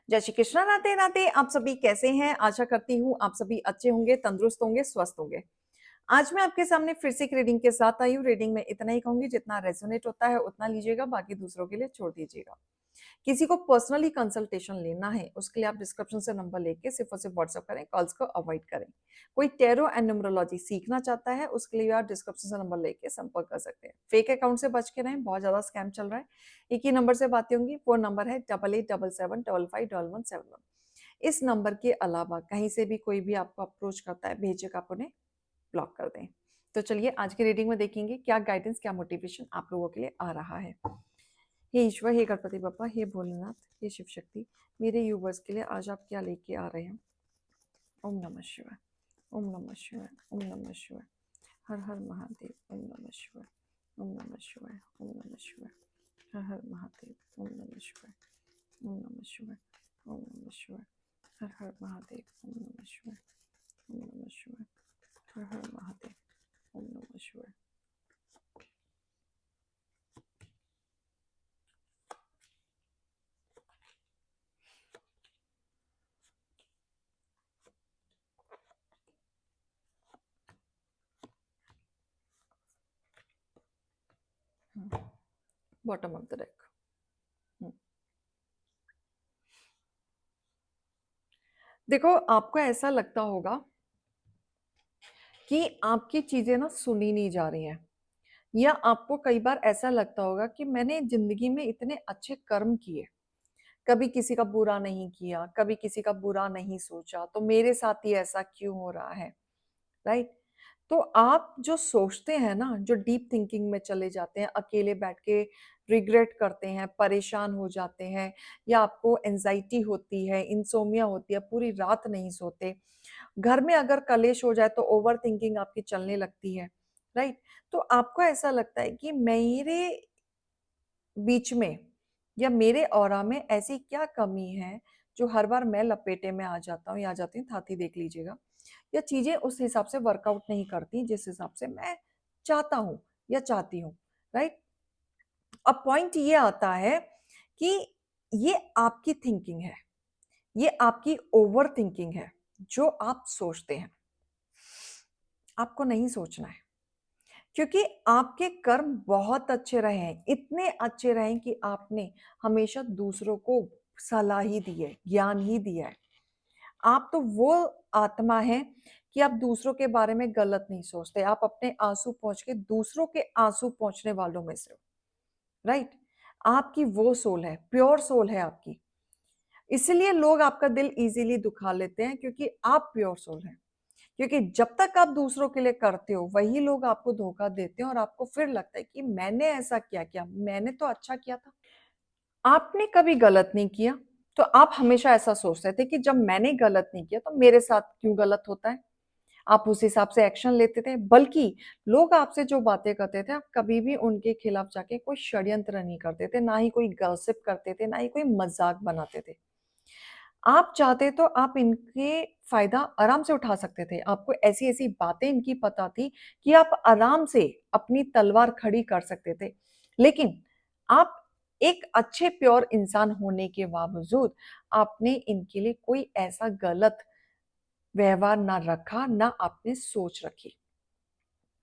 जय श्री कृष्णा। राधे राधे। आप सभी कैसे हैं? आशा करती हूँ आप सभी अच्छे होंगे, तंदुरुस्त होंगे, स्वस्थ होंगे। आज मैं आपके सामने फिर से एक रीडिंग के साथ आई हूँ। रीडिंग में इतना ही कहूंगी, जितना रेजोनेट होता है उतना लीजिएगा, बाकी दूसरों के लिए छोड़ दीजिएगा। किसी को पर्सनली कंसल्टेशन लेना है उसके लिए आप डिस्क्रिप्शन से नंबर लेके सिर्फ और सिर्फ व्हाट्सएप करें, कॉल्स को अवॉइड करें। कोई टेरो एंड न्यूमरोलॉजी सीखना चाहता है उसके लिए आप डिस्क्रिप्शन से नंबर लेके संपर्क कर सकते हैं। फेक अकाउंट से बच के रहें, बहुत ज्यादा स्कैम चल रहा है। एक ही नंबर से बातें होंगी, फोन नंबर है 8877755111। इस नंबर के अलावा कहीं से भी कोई भी आपको अप्रोच करता है, बेझिझक आप उन्हें ब्लॉक कर दें। तो चलिए आज की रीडिंग में देखेंगे क्या गाइडेंस, क्या मोटिवेशन आप लोगों के लिए आ रहा है। हे ईश्वर, हे गणपति बप्पा, हे भोलेनाथ, हे शिव शक्ति, मेरे यूवर्स के लिए आज आप क्या लेके आ रहे हैं। ओम नमः शिवाय, ओम नमः शिवाय, ओम नमः शिवाय। हर हर महादेव, ओम नमः शिवाय, ओम नमः शिवाय, ओम नमः शिवाय। हर हर महादेव, ओम नमः शिवाय, ओम नमः शिवाय, ओम नमः शिवाय। हर हर महादेव, ओम नमः शिवाय, ओम नमः शिवाय। हर हर महादेव, ओम नमः शिवाय। Bottom of the deck. देखो, आपको ऐसा लगता होगा कि आपकी चीजें ना सुनी नहीं जा रही हैं, या आपको कई बार ऐसा लगता होगा कि मैंने जिंदगी में इतने अच्छे कर्म किए, कभी किसी का बुरा नहीं किया, कभी किसी का बुरा नहीं सोचा, तो मेरे साथ ही ऐसा क्यों हो रहा है। राइट। तो आप जो सोचते हैं ना, जो डीप थिंकिंग में चले जाते हैं, अकेले बैठ के रिग्रेट करते हैं, परेशान हो जाते हैं, या आपको एंजाइटी होती है, इंसोमिया होती है, पूरी रात नहीं सोते, घर में अगर कलेश हो जाए तो ओवर थिंकिंग आपकी चलने लगती है। राइट। तो आपको ऐसा लगता है कि मेरे बीच में या मेरे ऑरा में ऐसी क्या कमी है जो हर बार मैं लपेटे में आ जाता हूँ या आ जाती हूँ, थाती देख लीजिएगा, या चीजें उस हिसाब से वर्कआउट नहीं करती जिस हिसाब से मैं चाहता हूँ या चाहती हूँ। राइट। अब पॉइंट ये आता है कि ये आपकी थिंकिंग है, ये आपकी ओवर थिंकिंग है। जो आप सोचते हैं आपको नहीं सोचना है, क्योंकि आपके कर्म बहुत अच्छे रहे हैं, इतने अच्छे रहे हैं कि आपने हमेशा दूसरों को सलाह ही दी है, ज्ञान ही दिया है। आप तो वो आत्मा है कि आप दूसरों के बारे में गलत नहीं सोचते, आप अपने आंसू पोंछ के दूसरों के आंसू पोंछने वालों में से हो। राइट। आपकी वो सोल है, प्योर सोल है आपकी। इसलिए लोग आपका दिल इजीली दुखा लेते हैं, क्योंकि आप प्योर सोल हैं। क्योंकि जब तक आप दूसरों के लिए करते हो वही लोग आपको धोखा देते हैं, और आपको फिर लगता है कि मैंने ऐसा क्या किया, मैंने तो अच्छा किया था। आपने कभी गलत नहीं किया, तो आप हमेशा ऐसा सोचते थे कि जब मैंने गलत नहीं किया तो मेरे साथ क्यों गलत होता है। आप उस हिसाब से एक्शन लेते थे, बल्कि लोग आपसे जो बातें करते थे आप कभी भी उनके खिलाफ जाके कोई षड्यंत्र नहीं करते थे, ना ही कोई गॉसिप करते थे, ना ही कोई मजाक बनाते थे। आप चाहते तो आप इनके फायदा आराम से उठा सकते थे। आपको ऐसी ऐसी बातें इनकी पता थी कि आप आराम से अपनी तलवार खड़ी कर सकते थे। लेकिन आप एक अच्छे प्योर इंसान होने के बावजूद आपने इनके लिए कोई ऐसा गलत व्यवहार ना रखा, ना आपने सोच रखी।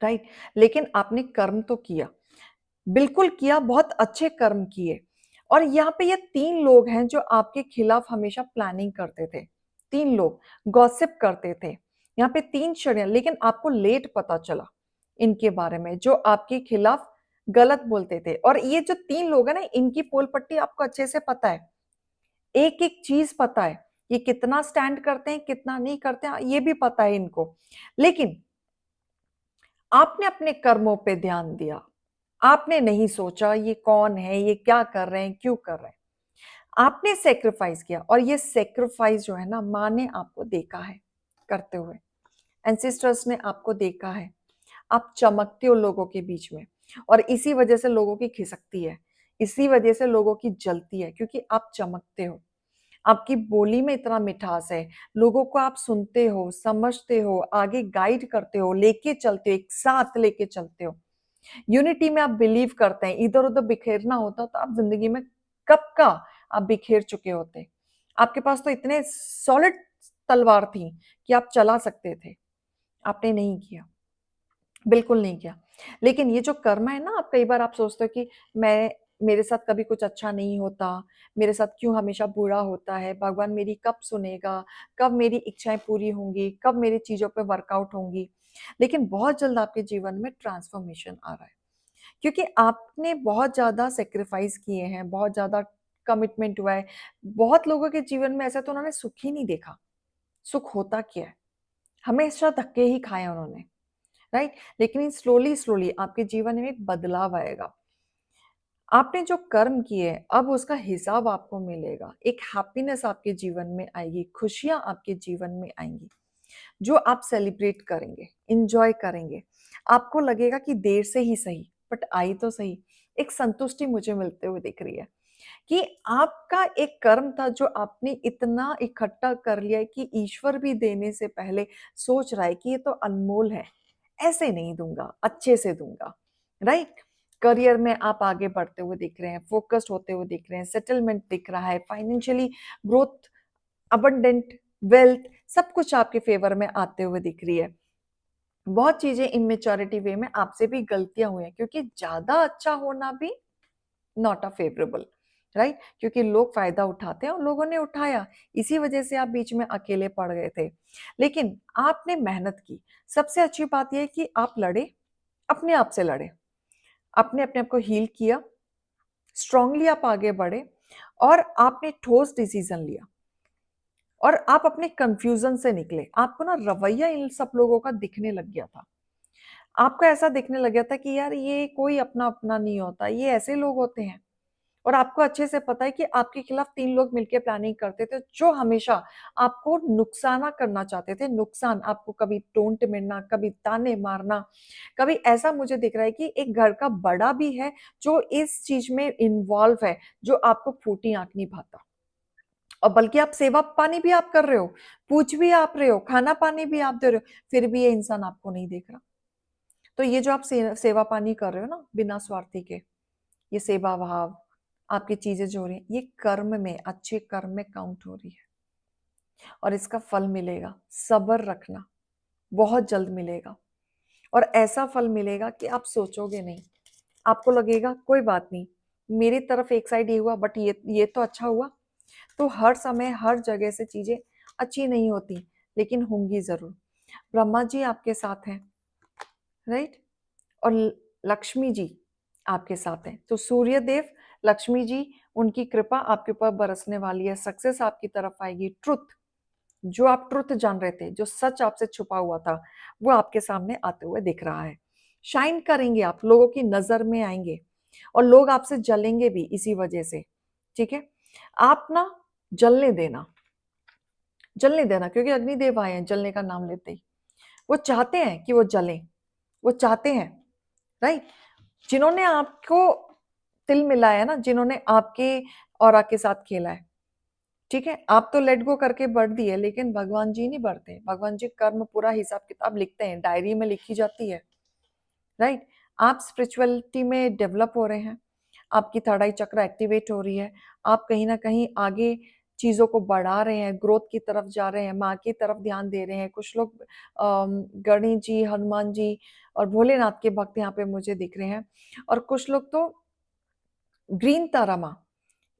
राइट। लेकिन आपने कर्म तो किया, बिल्कुल किया, बहुत अच्छे कर्म किए। और यहाँ पे ये तीन लोग हैं जो आपके खिलाफ हमेशा प्लानिंग करते थे। तीन लोग गॉसिप करते थे। यहाँ पे तीन षड्यंत्र, लेकिन आपको लेट पता चला इनके बारे में, जो आपके खिलाफ गलत बोलते थे। और ये जो तीन लोग हैं ना, इनकी पोल पट्टी आपको अच्छे से पता है, एक एक चीज पता है, ये कितना स्टैंड करते हैं, कितना नहीं करते हैं, ये भी पता है इनको। लेकिन आपने अपने कर्मों पे ध्यान दिया, आपने नहीं सोचा ये कौन है, ये क्या कर रहे हैं, क्यों कर रहे हैं। आपने सेक्रीफाइस किया, और ये सेक्रीफाइस जो है ना, माँ ने आपको देखा है करते हुए, एंसेस्टर्स ने आपको देखा है। आप चमकते हो लोगों के बीच में, और इसी वजह से लोगों की खिसकती है, इसी वजह से लोगों की जलती है, क्योंकि आप चमकते हो। आपकी बोली में इतना मिठास है, लोगों को आप सुनते हो, समझते हो, आगे गाइड करते हो, लेके चलते हो, एक साथ लेके चलते हो। यूनिटी में आप बिलीव करते हैं। इधर उधर बिखेरना होता तो आप जिंदगी में कब का आप बिखेर चुके होते। आपके पास तो इतने सॉलिड तलवार थी कि आप चला सकते थे, आपने नहीं किया, बिल्कुल नहीं किया। लेकिन ये जो कर्म है ना, आप कई बार आप सोचते हो कि मैं मेरे साथ कभी कुछ अच्छा नहीं होता, मेरे साथ क्यों हमेशा बुरा होता है, भगवान मेरी कब सुनेगा, कब मेरी इच्छाएँ पूरी होंगी, कब मेरी चीज़ों पे वर्कआउट होंगी। लेकिन बहुत जल्द आपके जीवन में ट्रांसफॉर्मेशन आ रहा है, क्योंकि आपने बहुत ज़्यादा सैक्रिफाइस किए हैं, बहुत ज़्यादा कमिटमेंट हुआ है। बहुत लोगों के जीवन में ऐसा तो उन्होंने सुख ही नहीं देखा, सुख होता क्या है? हमेशा धक्के ही खाए उन्होंने। राइट। लेकिन स्लोली स्लोली आपके जीवन में एक बदलाव आएगा। आपने जो कर्म किए अब उसका हिसाब आपको मिलेगा, एक हैप्पीनेस आपके जीवन में आएगी, खुशियां आपके जीवन में आएंगी जो आप सेलिब्रेट करेंगे, इंजॉय करेंगे। आपको लगेगा कि देर से ही सही बट आई तो सही। एक संतुष्टि मुझे मिलते हुए दिख रही है कि आपका एक कर्म था जो आपने इतना इकट्ठा कर लिया है कि ईश्वर भी देने से पहले सोच रहा है कि ये तो अनमोल है, ऐसे नहीं दूंगा, अच्छे से दूंगा। राइट। करियर में आप आगे बढ़ते हुए दिख रहे हैं, फोकस्ड होते हुए दिख रहे हैं, सेटलमेंट दिख रहा है, फाइनेंशियली ग्रोथ, अबंडेंट वेल्थ, सब कुछ आपके फेवर में आते हुए दिख रही है। बहुत चीजें इमेच्योरिटी वे में आपसे भी गलतियां हुई हैं, क्योंकि ज्यादा अच्छा होना भी नॉट अ फेवरेबल। राइट। क्योंकि लोग फायदा उठाते हैं और लोगों ने उठाया, इसी वजह से आप बीच में अकेले पड़ गए थे। लेकिन आपने मेहनत की। सबसे अच्छी बात यह है कि आप लड़े, अपने आप से लड़े, आपने अपने आप को हील किया, स्ट्रांगली आप आगे बढ़े और आपने ठोस डिसीजन लिया और आप अपने कंफ्यूजन से निकले। आपको ना रवैया इन सब लोगों का दिखने लग गया था, आपको ऐसा दिखने लग गया था कि यार ये कोई अपना अपना नहीं होता, ये ऐसे लोग होते हैं। और आपको अच्छे से पता है कि आपके खिलाफ 3 लोग मिलकर प्लानिंग करते थे जो हमेशा आपको नुकसाना करना चाहते थे, नुकसान, आपको कभी टोंट मिलना, कभी ताने मारना। कभी ऐसा मुझे दिख रहा है कि एक घर का बड़ा भी है जो इस चीज में इन्वॉल्व है, जो आपको फूटी आंख नहीं भाता। और बल्कि आप सेवा पानी भी आप कर रहे हो, पूछ भी आप रहे हो, खाना पानी भी आप दे रहे हो, फिर भी ये इंसान आपको नहीं देख रहा। तो ये जो आप सेवा पानी कर रहे हो ना बिना स्वार्थी के, ये सेवा भाव, आपकी चीजें जो हो रही हैं, ये कर्म में, अच्छे कर्म में काउंट हो रही है और इसका फल मिलेगा। सब्र रखना, बहुत जल्द मिलेगा। और ऐसा फल मिलेगा कि आप सोचोगे नहीं, आपको लगेगा कोई बात नहीं, मेरी तरफ एक साइड ये हुआ बट ये तो अच्छा हुआ। तो हर समय हर जगह से चीजें अच्छी नहीं होती, लेकिन होंगी जरूर। ब्रह्मा जी आपके साथ हैं, राइट। और लक्ष्मी जी आपके साथ हैं, तो सूर्य देव, लक्ष्मी जी, उनकी कृपा आपके ऊपर बरसने वाली है। सक्सेस आपकी तरफ आएगी। ट्रुथ, जो आप ट्रुथ जान रहे थे, जो सच आपसे छुपा हुआ था, वो आपके सामने आते हुए दिख रहा है। शाइन करेंगे आप, लोगों की नजर में आएंगे और लोग आपसे जलेंगे भी इसी वजह से। ठीक है। आप ना जलने देना, जलने देना, क्योंकि अग्निदेव आए हैं जलने का नाम लेते ही। वो चाहते हैं कि वो जलें, वो चाहते हैं। राइट। जिन्होंने आपको तिल मिलाया है ना, जिन्होंने आपके और के साथ खेला है, ठीक है, आप तो लेट गो करके बढ़ दिए, लेकिन भगवान जी नहीं बढ़ते। भगवान जी कर्म पूरा हिसाब किताब लिखते हैं, डायरी में लिखी जाती है। राइट। आप स्पिरिचुअलिटी में डेवलप हो रहे हैं, आपकी थर्ड आई चक्र एक्टिवेट हो रही है, आप कहीं ना कहीं आगे चीजों को बढ़ा रहे हैं, ग्रोथ की तरफ जा रहे हैं, माँ की तरफ ध्यान दे रहे हैं। कुछ लोग गणेश जी, हनुमान जी और भोलेनाथ के भक्त यहाँ पे मुझे दिख रहे हैं। और कुछ लोग तो ग्रीन तारा माँ,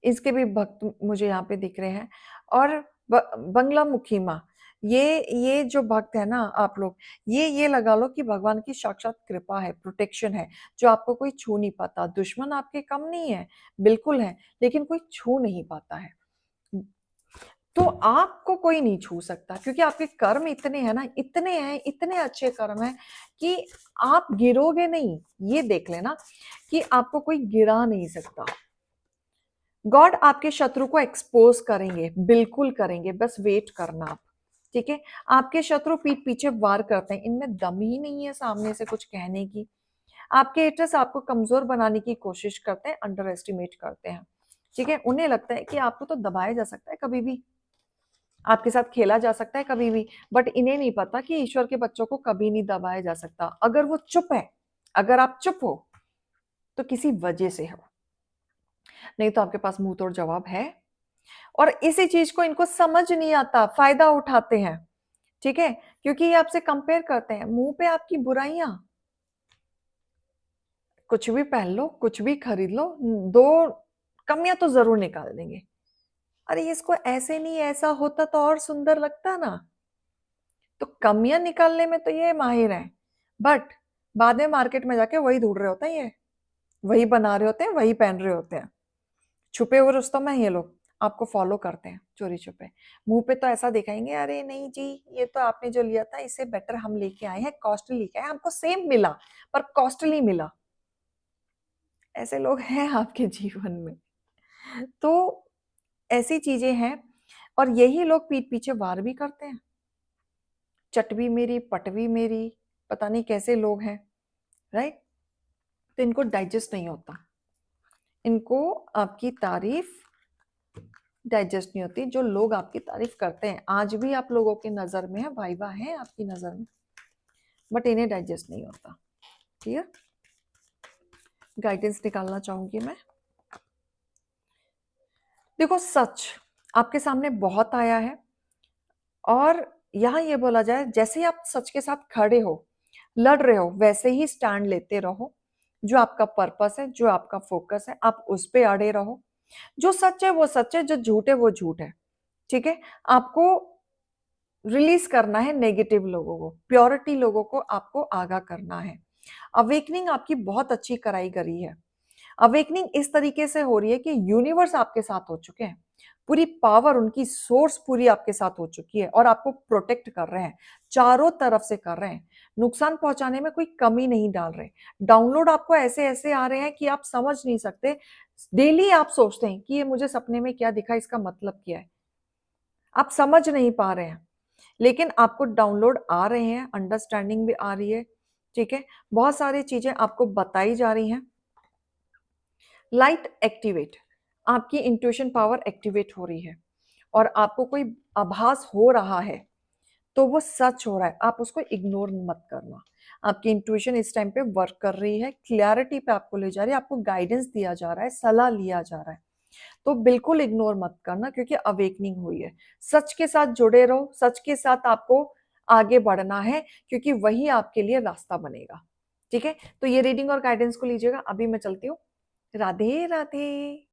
इसके भी भक्त मुझे यहाँ पे दिख रहे हैं। और बंगला मुखी माँ, ये जो भक्त है ना आप लोग, ये लगा लो कि भगवान की साक्षात कृपा है, प्रोटेक्शन है, जो आपको कोई छू नहीं पाता। दुश्मन आपके कम नहीं है, बिल्कुल है, लेकिन कोई छू नहीं पाता है। तो आपको कोई नहीं छू सकता, क्योंकि आपके कर्म इतने हैं ना, इतने हैं, इतने अच्छे कर्म हैं कि आप गिरोगे नहीं। ये देख लेना कि आपको कोई गिरा नहीं सकता। गॉड आपके शत्रु को एक्सपोज करेंगे, बिल्कुल करेंगे, बस वेट करना आप। ठीक है। आपके शत्रु पीठ पीछे वार करते हैं, इनमें दम ही नहीं है सामने से कुछ कहने की। आपके हेटर्स आपको कमजोर बनाने की कोशिश करते हैं, अंडर एस्टिमेट करते हैं। ठीक है। उन्हें लगता है कि आपको तो दबाया जा सकता है कभी भी, आपके साथ खेला जा सकता है कभी भी, बट इन्हें नहीं पता कि ईश्वर के बच्चों को कभी नहीं दबाया जा सकता। अगर वो चुप है, अगर आप चुप हो, तो किसी वजह से हो, नहीं तो आपके पास मुंह तोड़ जवाब है। और इसी चीज को इनको समझ नहीं आता, फायदा उठाते हैं, ठीक है, क्योंकि ये आपसे कंपेयर करते हैं। मुंह पे आपकी बुराइयां, कुछ भी पहन लो, कुछ भी खरीद लो, दो कमियां तो जरूर निकाल देंगे। अरे इसको ऐसे नहीं, ऐसा होता तो और सुंदर लगता ना। तो कमियां निकालने में तो ये माहिर हैं, बट बाद में मार्केट में जाके वही ढूंढ रहे होते हैं, ये वही बना रहे होते हैं, वही पहन रहे होते हैं। छुपे हुए रुस्तम है ये लोग, आपको फॉलो करते हैं चोरी छुपे। मुंह पे तो ऐसा दिखाएंगे, अरे नहीं जी, ये तो आपने जो लिया था इससे बेटर हम लेके आए हैं, कॉस्टली लेके आए हैं, हमको सेम मिला पर कॉस्टली मिला। ऐसे लोग हैं आपके जीवन में। तो ऐसी चीजें हैं, और यही लोग पीठ पीछे वार भी करते हैं। चटवी मेरी पटवी मेरी, पता नहीं कैसे लोग हैं, राइट। तो इनको डाइजेस्ट नहीं होता, इनको आपकी तारीफ डाइजेस्ट नहीं होती। जो लोग आपकी तारीफ करते हैं, आज भी आप लोगों की नजर में है, वाइवा है आपकी नजर में, बट इन्हें डाइजेस्ट नहीं होता। ठीक है, गाइडेंस निकालना चाहूंगी मैं। देखो, सच आपके सामने बहुत आया है, और यहां ये बोला जाए, जैसे ही आप सच के साथ खड़े हो, लड़ रहे हो, वैसे ही स्टैंड लेते रहो। जो आपका पर्पस है, जो आपका फोकस है, आप उस पे अड़े रहो। जो सच है वो सच है, जो झूठ है वो झूठ है। ठीक है, आपको रिलीज करना है नेगेटिव लोगों को, प्योरिटी लोगों को आपको आगाह करना है। अवेकनिंग आपकी बहुत अच्छी कराई गई है। अवेकनिंग इस तरीके से हो रही है कि यूनिवर्स आपके साथ हो चुके हैं, पूरी पावर उनकी सोर्स पूरी आपके साथ हो चुकी है, और आपको प्रोटेक्ट कर रहे हैं, चारों तरफ से कर रहे हैं, नुकसान पहुंचाने में कोई कमी नहीं डाल रहे। डाउनलोड आपको ऐसे ऐसे आ रहे हैं कि आप समझ नहीं सकते। डेली आप सोचते हैं कि ये मुझे सपने में क्या दिखा, इसका मतलब क्या है, आप समझ नहीं पा रहे हैं, लेकिन आपको डाउनलोड आ रहे हैं, अंडरस्टैंडिंग भी आ रही है। ठीक है, बहुत सारी चीजें आपको बताई जा रही हैं। लाइट एक्टिवेट, आपकी इंट्यूशन पावर एक्टिवेट हो रही है, और आपको कोई आभास हो रहा है तो वो सच हो रहा है, आप उसको इग्नोर मत करना। आपकी इंट्यूशन इस टाइम पे वर्क कर रही है, क्लैरिटी पे आपको ले जा रही है, आपको गाइडेंस दिया जा रहा है, सलाह लिया जा रहा है। तो बिल्कुल इग्नोर मत करना, क्योंकि अवेकनिंग हुई है। सच के साथ जुड़े रहो, सच के साथ आपको आगे बढ़ना है, क्योंकि वही आपके लिए रास्ता बनेगा। ठीक है, तो ये रीडिंग और गाइडेंस को लीजिएगा। अभी मैं चलती हूँ। राधे राधे।